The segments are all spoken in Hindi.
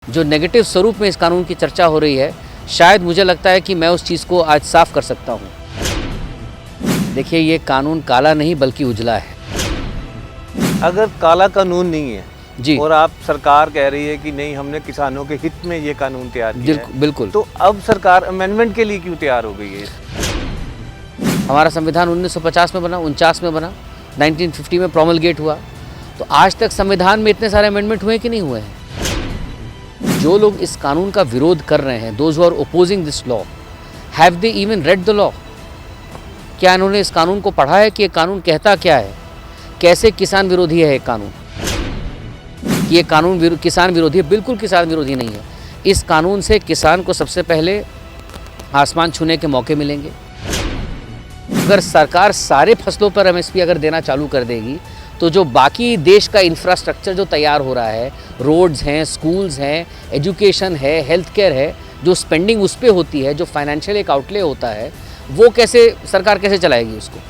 जो नेगेटिव स्वरूप में इस कानून की चर्चा हो रही है, शायद मुझे लगता है कि मैं उस चीज़ को आज साफ कर सकता हूँ। देखिए, ये कानून काला नहीं बल्कि उजला है। अगर काला कानून नहीं है जी, और आप सरकार कह रही है कि नहीं, हमने किसानों के हित में ये कानून तैयार किया है, बिल्कुल। तो अब सरकार अमेंडमेंट के लिए क्यों तैयार हो गई है? हमारा संविधान 1950 में बना, 49 में बना, 1950 में प्रोमलगेट हुआ। तो आज तक संविधान में इतने सारे अमेंडमेंट हुए कि नहीं हुए हैं? जो लोग इस कानून का विरोध कर रहे हैं, those who are opposing this law, have they even read the law? क्या इन्होंने इस कानून को पढ़ा है कि ये कानून कहता क्या है? कैसे किसान विरोधी है ये कानून? ये कानून किसान विरोधी है? बिल्कुल किसान विरोधी नहीं है। इस कानून से किसान को सबसे पहले आसमान छूने के मौके मिलेंगे। अगर सरकार सारे फसलों पर एमएसपी अगर देना चालू कर देगी, तो जो बाकी देश का इंफ्रास्ट्रक्चर जो तैयार हो रहा है, रोड्स हैं, स्कूल्स हैं, एजुकेशन है, हेल्थ केयर है, जो स्पेंडिंग उस पर होती है, जो फाइनेंशियल एक आउटले होता है, वो कैसे सरकार कैसे चलाएगी उसको?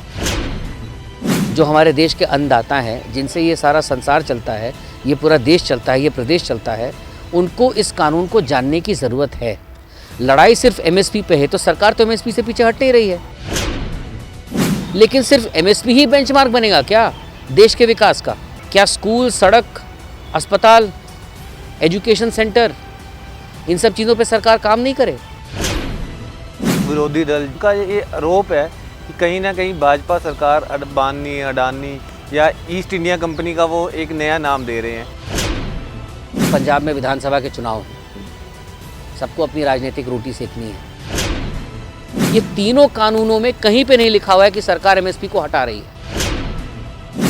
जो हमारे देश के अन्नदाता हैं, जिनसे ये सारा संसार चलता है, ये पूरा देश चलता है, ये प्रदेश चलता है, उनको इस कानून को जानने की ज़रूरत है। लड़ाई सिर्फ एमएसपी पे है, तो सरकार तो एमएसपी से पीछे हट नहीं रही है। लेकिन सिर्फ एमएसपी ही बेंचमार्क बनेगा क्या देश के विकास का? क्या स्कूल, सड़क, अस्पताल, एजुकेशन सेंटर, इन सब चीज़ों पे सरकार काम नहीं करे? विरोधी दल का ये आरोप है कि कहीं ना कहीं भाजपा सरकार अंबानी, अडानी या ईस्ट इंडिया कंपनी का वो एक नया नाम दे रहे हैं। पंजाब में विधानसभा के चुनाव हैं, सबको अपनी राजनीतिक रोटी सेकनी है। ये तीनों कानूनों में कहीं पे नहीं लिखा हुआ है कि सरकार एमएसपी को हटा रही है।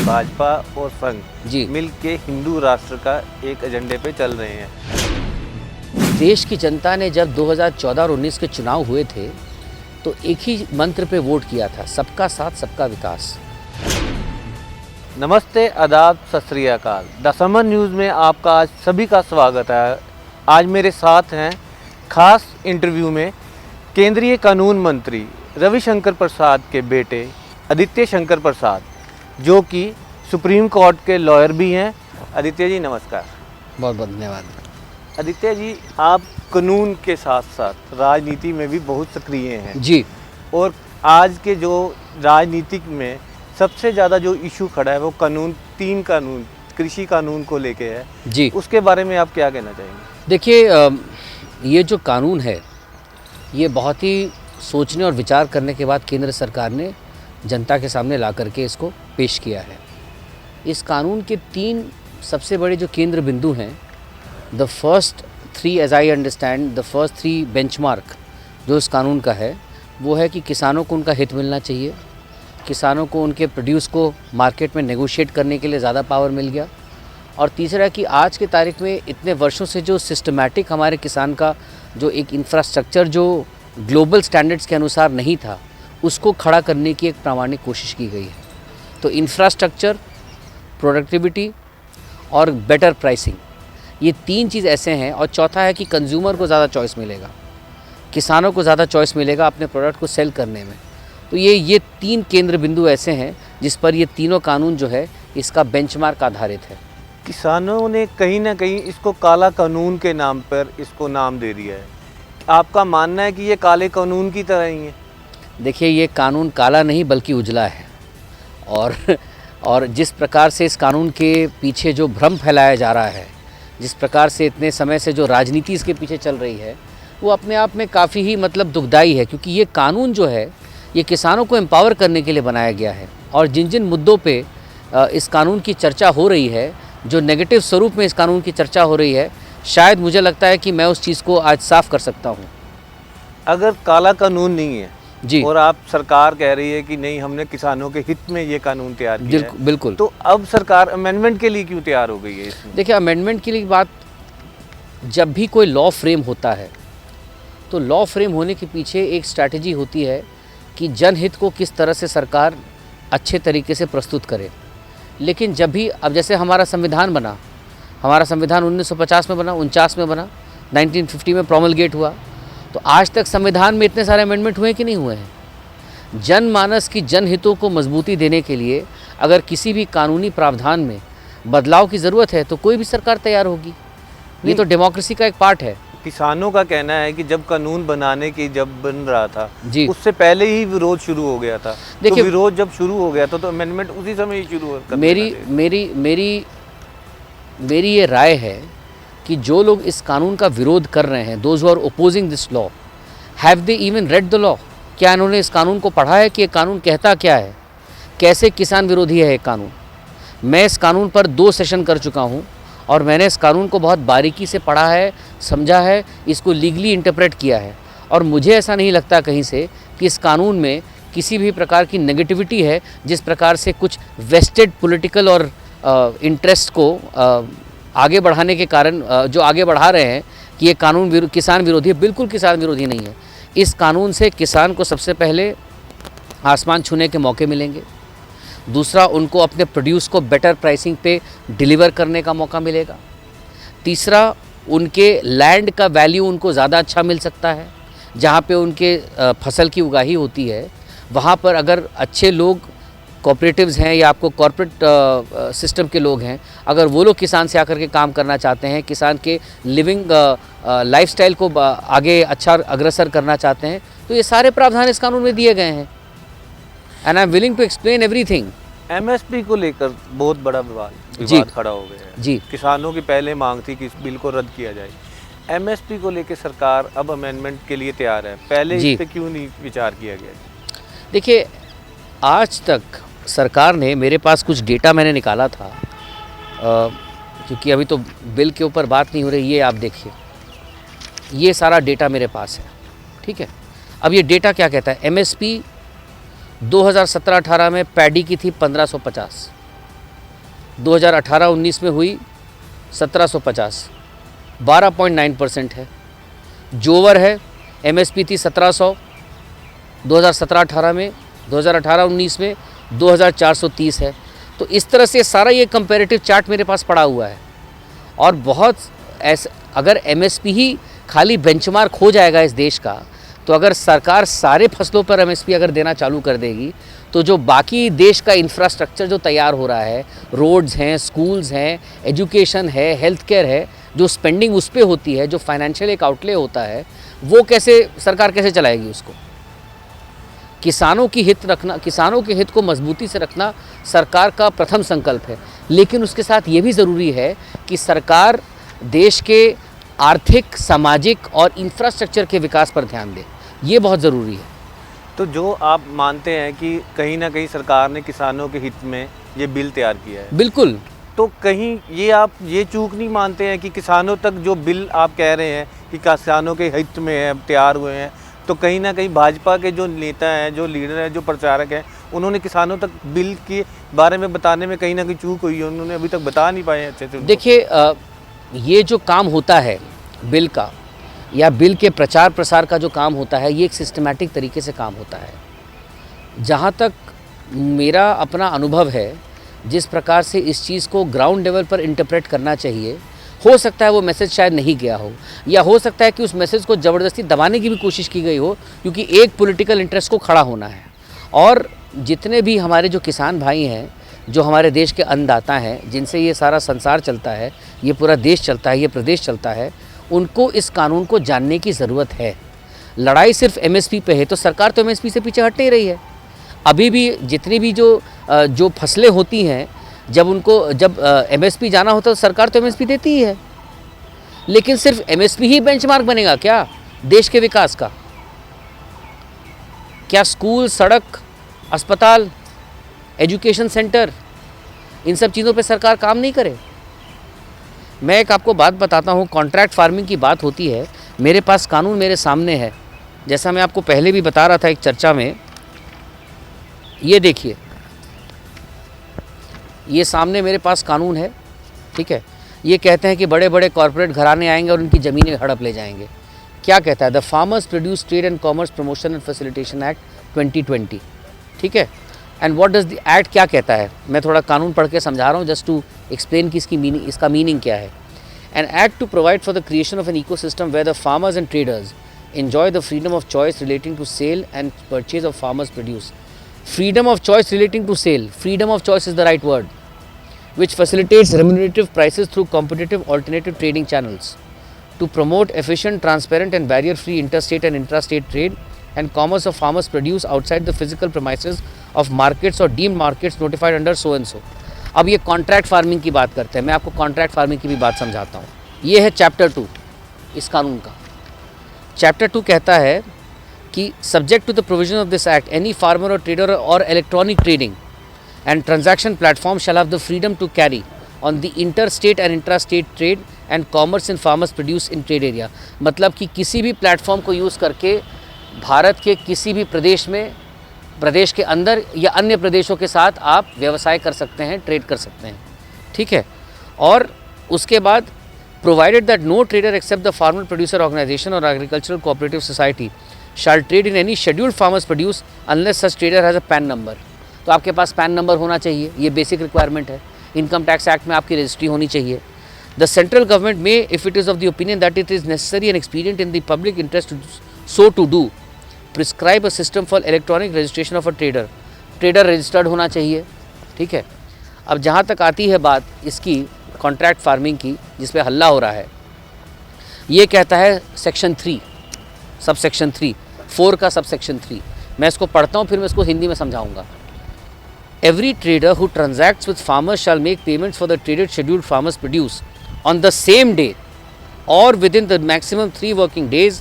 भाजपा और संघ जी, मिल के हिंदू राष्ट्र का एक एजेंडे पे चल रहे हैं। देश की जनता ने जब 2014 और 19 के चुनाव हुए थे, तो एक ही मंत्र पे वोट किया था, सबका साथ सबका विकास। नमस्ते, आदाब, सत श्री अकाल। द समर न्यूज़ में आपका आज सभी का स्वागत है। आज मेरे साथ हैं खास इंटरव्यू में केंद्रीय कानून मंत्री रविशंकर प्रसाद के बेटे आदित्य शंकर प्रसाद, जो कि सुप्रीम कोर्ट के लॉयर भी हैं। आदित्य जी नमस्कार। बहुत बहुत धन्यवाद। आदित्य जी, आप कानून के साथ साथ राजनीति में भी बहुत सक्रिय हैं जी, और आज के जो राजनीतिक में सबसे ज़्यादा जो इशू खड़ा है वो तीन कानून कृषि कानून को लेके है जी। उसके बारे में आप क्या कहना चाहेंगे? देखिए, ये जो कानून है, ये बहुत ही सोचने और विचार करने के बाद केंद्र सरकार ने जनता के सामने ला करके इसको पेश किया है। इस कानून के 3 सबसे बड़े जो केंद्र बिंदु हैं, the first 3 as I understand, the first 3 benchmark जो इस कानून का है, वो है कि किसानों को उनका हित मिलना चाहिए, किसानों को उनके प्रोड्यूस को मार्केट में नेगोशिएट करने के लिए ज़्यादा पावर मिल गया, और तीसरा कि आज के तारीख में इतने वर्षों से जो सिस्टमैटिक हमारे किसान का जो एक इंफ्रास्ट्रक्चर जो ग्लोबल स्टैंडर्ड्स के अनुसार नहीं था, उसको खड़ा करने की एक प्रामाणिक कोशिश की गई है। तो इंफ्रास्ट्रक्चर, प्रोडक्टिविटी और बेटर प्राइसिंग, ये 3 चीज़ ऐसे हैं। और चौथा है कि कंज्यूमर को ज़्यादा चॉइस मिलेगा, किसानों को ज़्यादा चॉइस मिलेगा अपने प्रोडक्ट को सेल करने में। तो ये 3 केंद्र बिंदु ऐसे हैं जिस पर ये तीनों कानून जो है इसका बेंचमार्क आधारित है। किसानों ने कहीं ना कहीं इसको काला कानून के नाम पर इसको नाम दे दिया है। आपका मानना है कि ये काले कानून की तरह ही है? देखिए, ये कानून काला नहीं बल्कि उजला है। और जिस प्रकार से इस कानून के पीछे जो भ्रम फैलाया जा रहा है, जिस प्रकार से इतने समय से जो राजनीति इसके पीछे चल रही है, वो अपने आप में काफ़ी ही दुखदाई है। क्योंकि ये कानून जो है, ये किसानों को एम्पावर करने के लिए बनाया गया है। और जिन जिन मुद्दों पे इस कानून की चर्चा हो रही है, जो नेगेटिव स्वरूप में इस कानून की चर्चा हो रही है, शायद मुझे लगता है कि मैं उस चीज़ को आज साफ कर सकता हूँ। अगर काला कानून नहीं है जी, और आप सरकार कह रही है कि नहीं, हमने किसानों के हित में ये कानून तैयार किया है, बिल्कुल। तो अब सरकार अमेंडमेंट के लिए क्यों तैयार हो गई है इसमें? देखिए, अमेंडमेंट की बात, जब भी कोई लॉ फ्रेम होता है, तो लॉ फ्रेम होने के पीछे एक स्ट्रैटेजी होती है कि जनहित को किस तरह से सरकार अच्छे तरीके से प्रस्तुत करे। लेकिन जब भी, अब जैसे हमारा संविधान बना, हमारा संविधान 1950 में बना, 49 में बना, 1950 में प्रोमलगेट हुआ, तो आज तक संविधान में इतने सारे अमेंडमेंट हुए कि नहीं हुए हैं? जनमानस की जनहितों को मजबूती देने के लिए अगर किसी भी कानूनी प्रावधान में बदलाव की ज़रूरत है, तो कोई भी सरकार तैयार होगी। ये तो डेमोक्रेसी का एक पार्ट है। किसानों का कहना है कि जब कानून बनाने की जब बन रहा था जी। उससे पहले ही विरोध शुरू हो गया था। देखिए, तो विरोध जब शुरू हो गया था तो अमेंडमेंट उसी समय ही शुरू कर मेरी मेरी मेरी मेरी ये राय है कि जो लोग इस कानून का विरोध कर रहे हैं, those who are opposing this law, have they even read the law? क्या इन्होंने इस कानून को पढ़ा है कि ये कानून कहता क्या है, कैसे किसान विरोधी है ये कानून? मैं इस कानून पर 2 सेशन कर चुका हूँ और मैंने इस कानून को बहुत बारीकी से पढ़ा है, समझा है, इसको लीगली इंटरप्रेट किया है और मुझे ऐसा नहीं लगता कहीं से कि इस कानून में किसी भी प्रकार की नेगेटिविटी है, जिस प्रकार से कुछ वेस्टेड पॉलिटिकल और इंटरेस्ट को आगे बढ़ाने के कारण जो आगे बढ़ा रहे हैं कि ये कानून किसान विरोधी है। बिल्कुल किसान विरोधी नहीं है। इस कानून से किसान को सबसे पहले आसमान छूने के मौके मिलेंगे, दूसरा उनको अपने प्रोड्यूस को बेटर प्राइसिंग पे डिलीवर करने का मौका मिलेगा, तीसरा उनके लैंड का वैल्यू उनको ज़्यादा अच्छा मिल सकता है। जहाँ पे उनके फसल की उगाही होती है वहाँ पर अगर अच्छे लोग कोऑपरेटिव्स हैं या आपको कॉर्पोरेट सिस्टम के लोग हैं, अगर वो लोग किसान से आकर के काम करना चाहते हैं, किसान के लिविंग लाइफस्टाइल को आगे अच्छा अग्रसर करना चाहते हैं, तो ये सारे प्रावधान इस कानून में दिए गए हैं। And I am willing to explain everything. MSP को लेकर बहुत बड़ा विवाद खड़ा हो गया है। जी। किसानों की पहले मांग थी कि इस बिल को रद्द किया जाए। एमएसपी को लेकर सरकार अब अमेंडमेंट के लिए तैयार है, पहले इस पे क्यों नहीं विचार किया गया? देखिए, आज तक सरकार ने, मेरे पास कुछ डेटा मैंने निकाला था, क्योंकि अभी तो बिल के ऊपर बात नहीं हो रही, ये आप देखिए, ये सारा डेटा मेरे पास है, ठीक है। अब ये डेटा क्या कहता है? एमएसपी 2017-18 में पैडी की थी 1550, 2018-19 में हुई 1750, 12.9% है। जोवर है, एमएसपी थी 1700 2017-18 में, 2018-19 में 2430 है। तो इस तरह से सारा ये कंपैरेटिव चार्ट मेरे पास पड़ा हुआ है। और बहुत ऐसे, अगर एमएसपी ही खाली बेंचमार्क हो जाएगा इस देश का, तो अगर सरकार सारे फसलों पर एमएसपी अगर देना चालू कर देगी, तो जो बाकी देश का इंफ्रास्ट्रक्चर जो तैयार हो रहा है, रोड्स हैं, स्कूल्स हैं, एजुकेशन है, हेल्थ केयर है, जो स्पेंडिंग उस पर होती है, जो फाइनेंशियल एक आउटले होता है, वो कैसे सरकार कैसे चलाएगी उसको? किसानों की हित रखना, किसानों के हित को मजबूती से रखना सरकार का प्रथम संकल्प है। लेकिन उसके साथ ये भी ज़रूरी है कि सरकार देश के आर्थिक, सामाजिक और इंफ्रास्ट्रक्चर के विकास पर ध्यान दे, ये बहुत ज़रूरी है। तो जो आप मानते हैं कि कहीं ना कहीं सरकार ने किसानों के हित में ये बिल तैयार किया है, बिल्कुल, तो कहीं ये आप ये चूक नहीं मानते हैं कि किसानों तक जो बिल आप कह रहे हैं कि किसानों के हित में है, तैयार हुए हैं, तो कहीं ना कहीं भाजपा के जो नेता हैं, जो लीडर हैं, जो प्रचारक हैं, उन्होंने किसानों तक बिल के बारे में बताने में कहीं ना कहीं चूक हुई है, उन्होंने अभी तक बता नहीं पाए अच्छे से। देखिए, ये जो काम होता है बिल का, या बिल के प्रचार प्रसार का जो काम होता है, ये एक सिस्टमैटिक तरीके से काम होता है। जहाँ तक मेरा अपना अनुभव है, जिस प्रकार से इस चीज़ को ग्राउंड लेवल पर इंटरप्रेट करना चाहिए, हो सकता है वो मैसेज शायद नहीं गया हो, या हो सकता है कि उस मैसेज को ज़बरदस्ती दबाने की भी कोशिश की गई हो, क्योंकि एक पॉलिटिकल इंटरेस्ट को खड़ा होना है। और जितने भी हमारे जो किसान भाई हैं, जो हमारे देश के अन्नदाता हैं, जिनसे ये सारा संसार चलता है, ये पूरा देश चलता है, ये प्रदेश चलता है, उनको इस कानून को जानने की ज़रूरत है। लड़ाई सिर्फ एमएसपी पे है, तो सरकार तो एमएसपी से पीछे हट नहीं रही है। अभी भी जितनी भी जो फसलें होती हैं, जब एमएसपी जाना होता है, तो सरकार तो एमएसपी देती ही है। लेकिन सिर्फ एमएसपी ही बेंचमार्क बनेगा क्या देश के विकास का? क्या स्कूल, सड़क, अस्पताल, एजुकेशन सेंटर, इन सब चीज़ों पे सरकार काम नहीं करे? मैं एक आपको बात बताता हूँ, कॉन्ट्रैक्ट फार्मिंग की बात होती है, मेरे पास कानून मेरे सामने है, जैसा मैं आपको पहले भी बता रहा था एक चर्चा में। ये देखिए, ये सामने मेरे पास कानून है, ठीक है। ये कहते हैं कि बड़े बड़े कॉरपोरेट घराने आएंगे और उनकी ज़मीनें हड़प ले जाएंगे। क्या कहता है? The farmers produce trade and commerce promotion and facilitation act 2020, ठीक है। And what does the act क्या कहता है? मैं थोड़ा कानून पढ़ के समझा रहा हूँ, जस्ट टू एक्सप्लेन कि इसका मीनिंग क्या है। An act to provide for the creation of an ecosystem where the farmers and traders enjoy the freedom of choice relating to sale and purchase of farmers' produce. Freedom of choice relating to sale. Freedom of choice is the right word. which facilitates remunerative prices through competitive alternative trading channels to promote efficient, transparent and barrier-free interstate and intrastate trade and commerce of farmers' produce outside the physical premises of markets or deemed markets notified under so and so. अब ये कॉन्ट्रैक्ट फार्मिंग की बात करते हैं, मैं आपको कॉन्ट्रैक्ट फार्मिंग की भी बात समझाता हूँ। ये है चैप्टर 2 इस कानून का। चैप्टर 2 कहता है कि subject to the provision of this act any farmer or trader or electronic trading and transaction platform shall have the freedom to carry on the interstate and intrastate trade and commerce in farmers produce in trade area। मतलब कि किसी भी प्लेटफॉर्म को यूज़ करके भारत के किसी भी प्रदेश में, प्रदेश के अंदर या अन्य प्रदेशों के साथ आप व्यवसाय कर सकते हैं, ट्रेड कर सकते हैं, ठीक है। और उसके बाद provided that no trader except the farmer producer organisation और agricultural cooperative society shall trade in any scheduled farmers produce unless such trader has a PAN number. तो आपके पास पैन नंबर होना चाहिए, ये बेसिक रिक्वायरमेंट है। इनकम टैक्स एक्ट में आपकी रजिस्ट्री होनी चाहिए। द सेंट्रल गवर्नमेंट में if it is of the opinion that it is necessary and expedient in the public interest so to do prescribe a system for electronic registration of a trader. Trader registered होना चाहिए, ठीक है। अब जहाँ तक आती है बात इसकी कॉन्ट्रैक्ट फार्मिंग की, जिस पे हल्ला हो रहा है, ये कहता है सेक्शन 3 सब सेक्शन 3 4 का सब सेक्शन 3। मैं इसको पढ़ता हूँ, फिर मैं इसको हिंदी में समझाऊँगा। Every trader who transacts with farmers shall make payments for the traded scheduled farmers produce on the same day or within the maximum 3 working days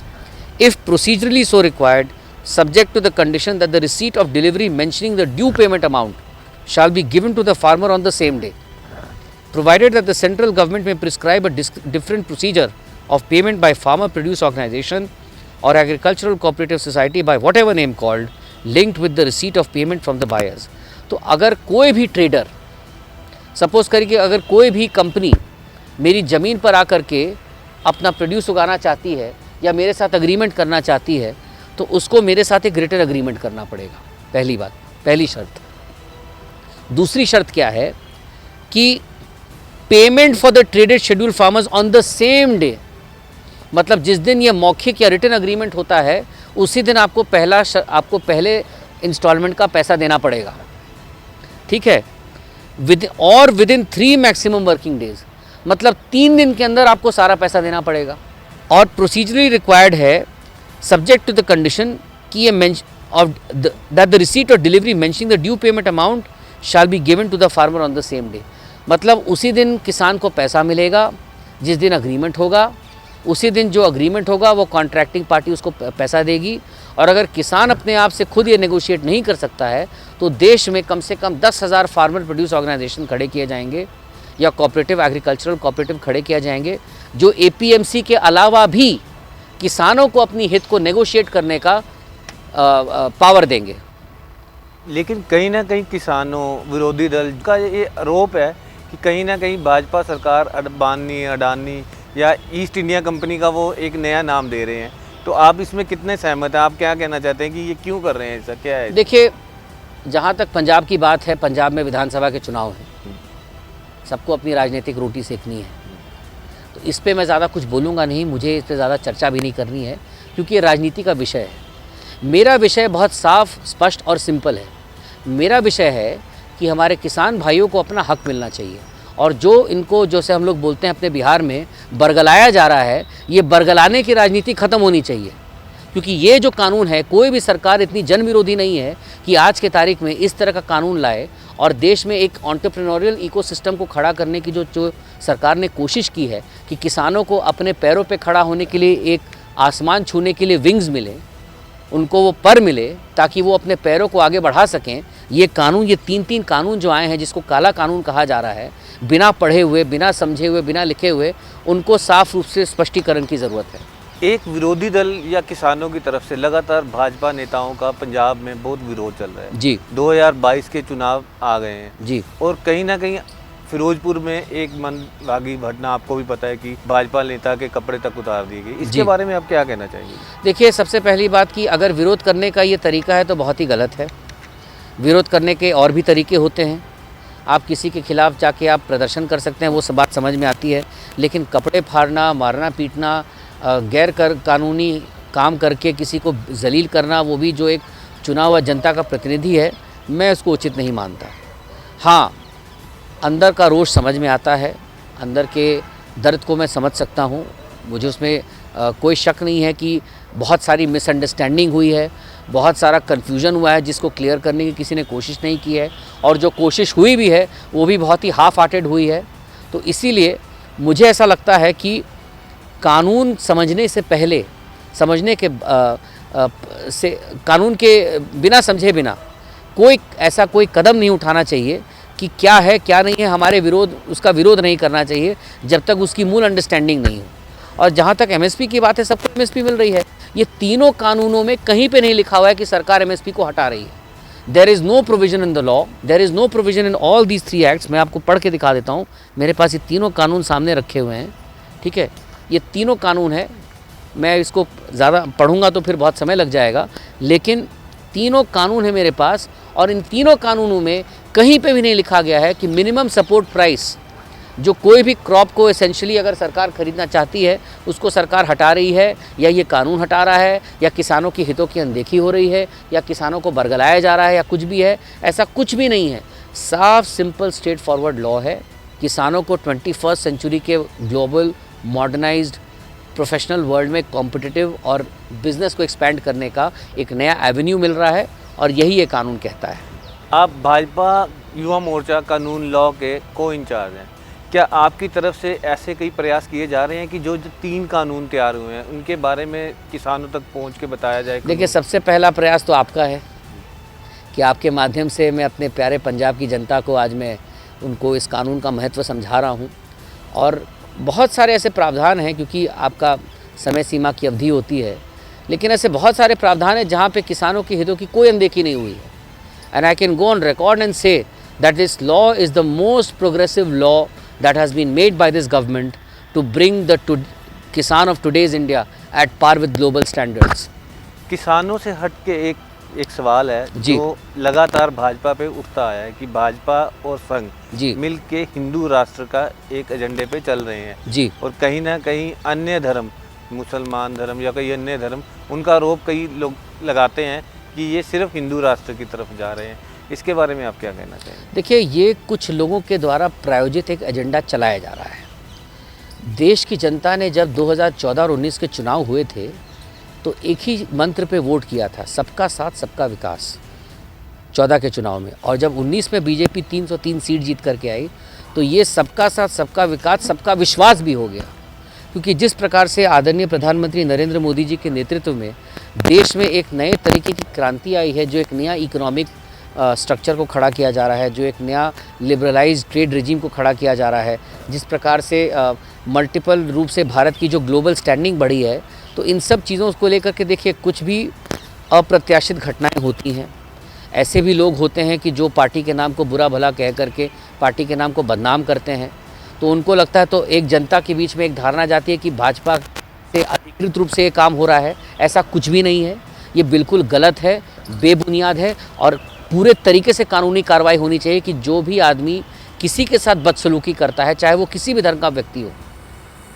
if procedurally so required, subject to the condition that the receipt of delivery mentioning the due payment amount shall be given to the farmer on the same day, provided that the central government may prescribe a different procedure of payment by farmer produce organization or agricultural cooperative society by whatever name called, linked with the receipt of payment from the buyers। तो अगर कोई भी ट्रेडर, सपोज करिए कि अगर कोई भी कंपनी मेरी ज़मीन पर आकर के अपना प्रोड्यूस उगाना चाहती है या मेरे साथ अग्रीमेंट करना चाहती है, तो उसको मेरे साथ एक ग्रेटर अग्रीमेंट करना पड़ेगा। पहली बात, पहली शर्त। दूसरी शर्त क्या है कि payment for the traded schedule farmers on the same day, मतलब जिस दिन ये मौखिक या रिटन अग्रीमेंट होता है उसी दिन आपको पहले इंस्टॉलमेंट का पैसा देना पड़ेगा, ठीक है। With in 3 maximum working days, मतलब 3 दिन के अंदर आपको सारा पैसा देना पड़ेगा। और प्रोसीजरली रिक्वायर्ड है सब्जेक्ट टू द कंडीशन कि ये दैट द रिसीट और delivery mentioning the due payment amount shall be given to the farmer on the same day. मतलब उसी दिन किसान को पैसा मिलेगा जिस दिन अग्रीमेंट होगा, उसी दिन जो अग्रीमेंट होगा वो कॉन्ट्रैक्टिंग पार्टी उसको पैसा देगी। और अगर किसान अपने आप से खुद ये नेगोशिएट नहीं कर सकता है तो देश में कम से कम 10,000 फार्मर प्रोड्यूस ऑर्गेनाइजेशन खड़े किए जाएंगे या कोऑपरेटिव एग्रीकल्चरल कोऑपरेटिव खड़े किया जाएंगे जो एपीएमसी के अलावा भी किसानों को अपनी हित को नेगोशिएट करने का पावर देंगे। लेकिन कहीं ना कहीं किसानों, विरोधी दल का ये आरोप है कि कहीं ना कहीं भाजपा सरकार अंबानी, अडानी या ईस्ट इंडिया कंपनी का वो एक नया नाम दे रहे हैं। तो आप इसमें कितने सहमत हैं? आप क्या कहना चाहते हैं कि ये क्यों कर रहे हैं, ऐसा क्या है? देखिए, जहाँ तक पंजाब की बात है, पंजाब में विधानसभा के चुनाव हैं, सबको अपनी राजनीतिक रोटी सेकनी है, तो इस पे मैं ज़्यादा कुछ बोलूँगा नहीं, मुझे इस पर ज़्यादा चर्चा भी नहीं करनी है क्योंकि ये राजनीति का विषय है। मेरा विषय बहुत साफ, स्पष्ट और सिंपल है। मेरा विषय है कि हमारे किसान भाइयों को अपना हक मिलना चाहिए और जो इनको, जैसे हम लोग बोलते हैं अपने बिहार में, बरगलाया जा रहा है, ये बरगलाने की राजनीति ख़त्म होनी चाहिए। क्योंकि ये जो कानून है, कोई भी सरकार इतनी जन विरोधी नहीं है कि आज के तारीख में इस तरह का कानून लाए और देश में एक एंटरप्रेन्योरियल इकोसिस्टम को खड़ा करने की जो सरकार ने कोशिश की है कि किसानों को अपने पैरों पे खड़ा होने के लिए एक आसमान छूने के लिए विंग्स मिले, उनको वो पर मिले ताकि वो अपने पैरों को आगे बढ़ा सकें। ये कानून, ये 3 कानून जो आए हैं जिसको काला कानून कहा जा रहा है, बिना पढ़े हुए, बिना समझे हुए, बिना लिखे हुए, उनको साफ रूप से स्पष्टीकरण की ज़रूरत है। एक विरोधी दल या किसानों की तरफ से लगातार भाजपा नेताओं का पंजाब में बहुत विरोध चल रहा है जी। 2022 के चुनाव आ गए हैं जी, और कहीं ना कहीं फिरोजपुर में एक मनभागी घटना, आपको भी पता है कि भाजपा नेता के कपड़े तक उतार दिए गए। इसके बारे में आप क्या कहना चाहेंगे? देखिए, सबसे पहली बात कि अगर विरोध करने का ये तरीका है तो बहुत ही गलत है। विरोध करने के और भी तरीके होते हैं। आप किसी के खिलाफ जाके आप प्रदर्शन कर सकते हैं, वो सब बात समझ में आती है, लेकिन कपड़े फाड़ना, मारना पीटना, गैर कानूनी काम करके किसी को जलील करना, वो भी जो एक चुना हुआ जनता का प्रतिनिधि है, मैं उसको उचित नहीं मानता। हाँ, अंदर का रोष समझ में आता है, अंदर के दर्द को मैं समझ सकता हूँ। मुझे उसमें कोई शक नहीं है कि बहुत सारी मिसअंडरस्टैंडिंग हुई है, बहुत सारा कन्फ्यूजन हुआ है जिसको क्लियर करने की किसी ने कोशिश नहीं की है, और जो कोशिश हुई भी है वो भी बहुत ही हाफ हार्टेड हुई है। तो इसीलिए मुझे ऐसा लगता है कि कानून समझने से पहले, समझने के से कानून के बिना समझे बिना कोई ऐसा कोई कदम नहीं उठाना चाहिए कि क्या है क्या नहीं है, हमारे विरोध, उसका विरोध नहीं करना चाहिए जब तक उसकी मूल अंडरस्टैंडिंग नहीं हो। और जहाँ तक एमएसपी की बात है, सबको एमएसपी मिल रही है। ये तीनों कानूनों में कहीं पे नहीं लिखा हुआ है कि सरकार एमएसपी को हटा रही है। There is no provision in the law, there is no provision in all these 3 acts. मैं आपको पढ़ के दिखा देता हूँ, मेरे पास ये तीनों कानून सामने रखे हुए हैं, ठीक है। ये तीनों कानून है, मैं इसको ज़्यादा पढ़ूंगा तो फिर बहुत समय लग जाएगा, लेकिन तीनों कानून है मेरे पास, और इन तीनों कानूनों में कहीं पे भी नहीं लिखा गया है कि मिनिमम सपोर्ट प्राइस, जो कोई भी क्रॉप को एसेंशियली अगर सरकार खरीदना चाहती है उसको सरकार हटा रही है, या ये कानून हटा रहा है, या किसानों की हितों की अनदेखी हो रही है, या किसानों को बरगलाया जा रहा है, या कुछ भी है। ऐसा कुछ भी नहीं है। साफ, सिंपल, स्ट्रेट फॉरवर्ड लॉ है। किसानों को 21st सेंचुरी के ग्लोबल मॉडर्नाइज्ड प्रोफेशनल वर्ल्ड में कॉम्पिटिटिव और बिजनेस को एक्सपैंड करने का एक नया एवेन्यू मिल रहा है, और यही ये कानून कहता है। आप भाजपा युवा मोर्चा कानून लॉ के को इंचार्ज हैं, क्या आपकी तरफ से ऐसे कई प्रयास किए जा रहे हैं कि जो 3 कानून तैयार हुए हैं उनके बारे में किसानों तक पहुंच के बताया जाए? देखिए, सबसे पहला प्रयास तो आपका है कि आपके माध्यम से मैं अपने प्यारे पंजाब की जनता को आज मैं उनको इस कानून का महत्व समझा रहा हूँ। और बहुत सारे ऐसे प्रावधान हैं, क्योंकि आपका समय सीमा की अवधि होती है, लेकिन ऐसे बहुत सारे प्रावधान हैं जहाँ पे किसानों की हितों की कोई अनदेखी नहीं हुई है। And I can go on record and say that this law is the most progressive law that has been made by this government to bring the किसान of today's India at par with global standards। किसानों से हट के एक सवाल है जो लगातार भाजपा पे उठता आया है कि भाजपा और संघ मिल के हिंदू राष्ट्र का एक एजेंडे पे चल रहे हैं जी, और कहीं ना कहीं अन्य धर्म, मुसलमान धर्म या कई अन्य धर्म, उनका आरोप कई लोग लगाते हैं कि ये सिर्फ हिंदू राष्ट्र की तरफ जा रहे हैं। इसके बारे में आप क्या कहना चाहेंगे? देखिए, ये कुछ लोगों के द्वारा प्रायोजित एक एजेंडा चलाया जा रहा है। देश की जनता ने जब 2014 और 19 के चुनाव हुए थे तो एक ही मंत्र पे वोट किया था, सबका साथ सबका विकास, 14 के चुनाव में। और जब 19 में बीजेपी 303 सीट जीत करके आई तो ये सबका साथ सबका विकास, सबका विश्वास भी हो गया। क्योंकि जिस प्रकार से आदरणीय प्रधानमंत्री नरेंद्र मोदी जी के नेतृत्व में देश में एक नए तरीके की क्रांति आई है, जो एक नया इकोनॉमिक स्ट्रक्चर को खड़ा किया जा रहा है, जो एक नया लिबरलाइज्ड ट्रेड रिजीम को खड़ा किया जा रहा है, जिस प्रकार से मल्टीपल रूप से भारत की जो ग्लोबल स्टैंडिंग बढ़ी है, तो इन सब चीज़ों को लेकर के देखिए, कुछ भी अप्रत्याशित घटनाएं होती हैं। ऐसे भी लोग होते हैं कि जो पार्टी के नाम को बुरा भला कह करके पार्टी के नाम को बदनाम करते हैं, तो उनको लगता है, तो एक जनता के बीच में एक धारणा जाती है कि भाजपा से अधिकृत रूप से ये काम हो रहा है। ऐसा कुछ भी नहीं है, ये बिल्कुल गलत है, बेबुनियाद है, और पूरे तरीके से कानूनी कार्रवाई होनी चाहिए कि जो भी आदमी किसी के साथ बदसलूकी करता है, चाहे वो किसी भी धर्म का व्यक्ति हो,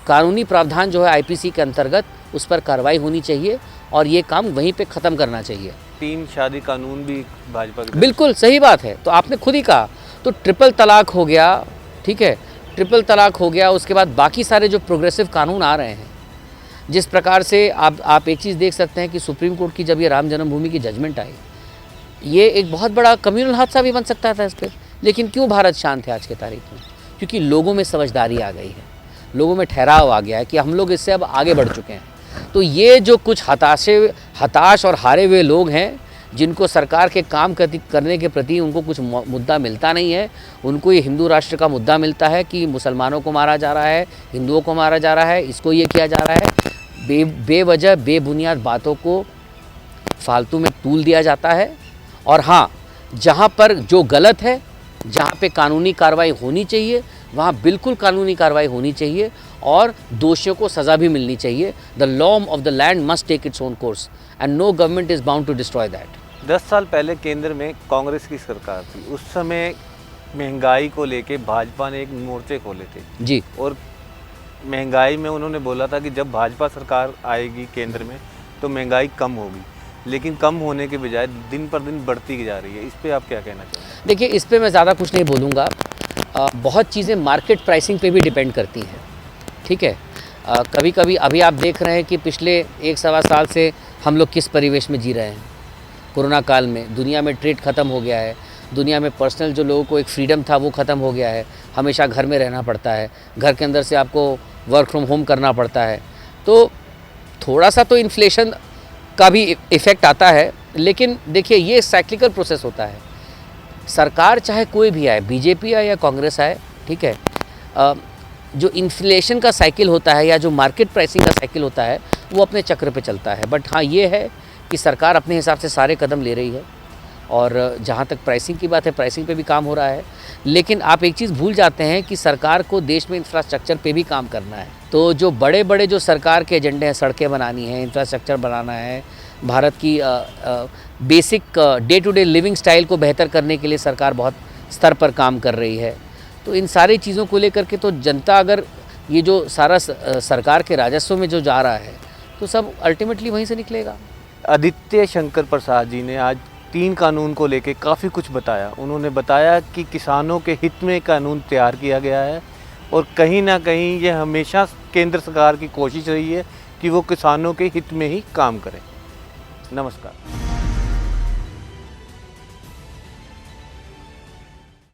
कानूनी प्रावधान जो है आईपीसी के अंतर्गत उस पर कार्रवाई होनी चाहिए, और ये काम वहीं पे ख़त्म करना चाहिए। 3 शादी कानून भी भाजपा के, बिल्कुल सही बात है। तो आपने खुद ही कहा, तो ट्रिपल तलाक हो गया, ठीक है, ट्रिपल तलाक हो गया। उसके बाद बाकी सारे जो प्रोग्रेसिव कानून आ रहे हैं, जिस प्रकार से आप एक चीज़ देख सकते हैं कि सुप्रीम कोर्ट की जब ये राम जन्मभूमि की जजमेंट आई, ये एक बहुत बड़ा कम्युनल हादसा भी बन सकता था इस पर। लेकिन क्यों भारत शांत है आज के तारीख में? क्योंकि लोगों में समझदारी आ गई है, लोगों में ठहराव आ गया है कि हम लोग इससे अब आगे बढ़ चुके हैं। तो ये जो कुछ हताश और हारे हुए लोग हैं, जिनको सरकार के काम करने के प्रति उनको कुछ मुद्दा मिलता नहीं है, उनको ये हिंदू राष्ट्र का मुद्दा मिलता है कि मुसलमानों को मारा जा रहा है, हिंदुओं को मारा जा रहा है, इसको ये किया जा रहा है। बेवजह बेबुनियाद बातों को फालतू में तूल दिया जाता है। और हाँ, जहाँ पर जो गलत है, जहाँ पे कानूनी कार्रवाई होनी चाहिए, वहाँ बिल्कुल कानूनी कार्रवाई होनी चाहिए, और दोषियों को सज़ा भी मिलनी चाहिए। The law of the land must take its own course and no government is bound to destroy that. 10 साल पहले केंद्र में कांग्रेस की सरकार थी, उस समय महंगाई को लेके भाजपा ने एक मोर्चे खोले थे जी, और महंगाई में उन्होंने बोला था कि जब भाजपा सरकार आएगी केंद्र में तो महंगाई कम होगी, लेकिन कम होने के बजाय दिन पर दिन बढ़ती जा रही है। इस पे आप क्या कहना चाहेंगे? देखिए, इस पे मैं ज़्यादा कुछ नहीं बोलूँगा। बहुत चीज़ें मार्केट प्राइसिंग पे भी डिपेंड करती हैं, ठीक है। कभी कभी अभी आप देख रहे हैं कि पिछले 1-1.25 साल से हम लोग किस परिवेश में जी रहे हैं। कोरोना काल में दुनिया में ट्रेड ख़त्म हो गया है, दुनिया में पर्सनल जो लोगों को एक फ्रीडम था वो ख़त्म हो गया है, हमेशा घर में रहना पड़ता है, घर के अंदर से आपको वर्क फ्रॉम होम करना पड़ता है, तो थोड़ा सा तो इन्फ्लेशन का भी इफ़ेक्ट आता है। लेकिन देखिए ये साइक्लिकल प्रोसेस होता है, सरकार चाहे कोई भी आए, बीजेपी आए या कांग्रेस आए, ठीक है, जो इन्फ्लेशन का साइकिल होता है या जो मार्केट प्राइसिंग का साइकिल होता है वो अपने चक्र पे चलता है। बट हाँ ये है कि सरकार अपने हिसाब से सारे कदम ले रही है और जहाँ तक प्राइसिंग की बात है, प्राइसिंग पे भी काम हो रहा है। लेकिन आप एक चीज़ भूल जाते हैं कि सरकार को देश में इंफ्रास्ट्रक्चर पे भी काम करना है। तो जो बड़े बड़े जो सरकार के एजेंडे हैं, सड़कें बनानी है, इंफ्रास्ट्रक्चर बनाना है, भारत की basic day to day living style को बेहतर करने के लिए सरकार बहुत स्तर पर काम कर रही है। तो इन सारी चीज़ों को लेकर के तो जनता अगर ये जो सारा सरकार के राजस्व में जो जा रहा है तो सब अल्टीमेटली वहीं से निकलेगा। आदित्य शंकर प्रसाद जी ने आज 3 कानून को लेके काफ़ी कुछ बताया। उन्होंने बताया कि किसानों के हित में कानून तैयार किया गया है और कहीं ना कहीं ये हमेशा केंद्र सरकार की कोशिश रही है कि वो किसानों के हित में ही काम करे। नमस्कार।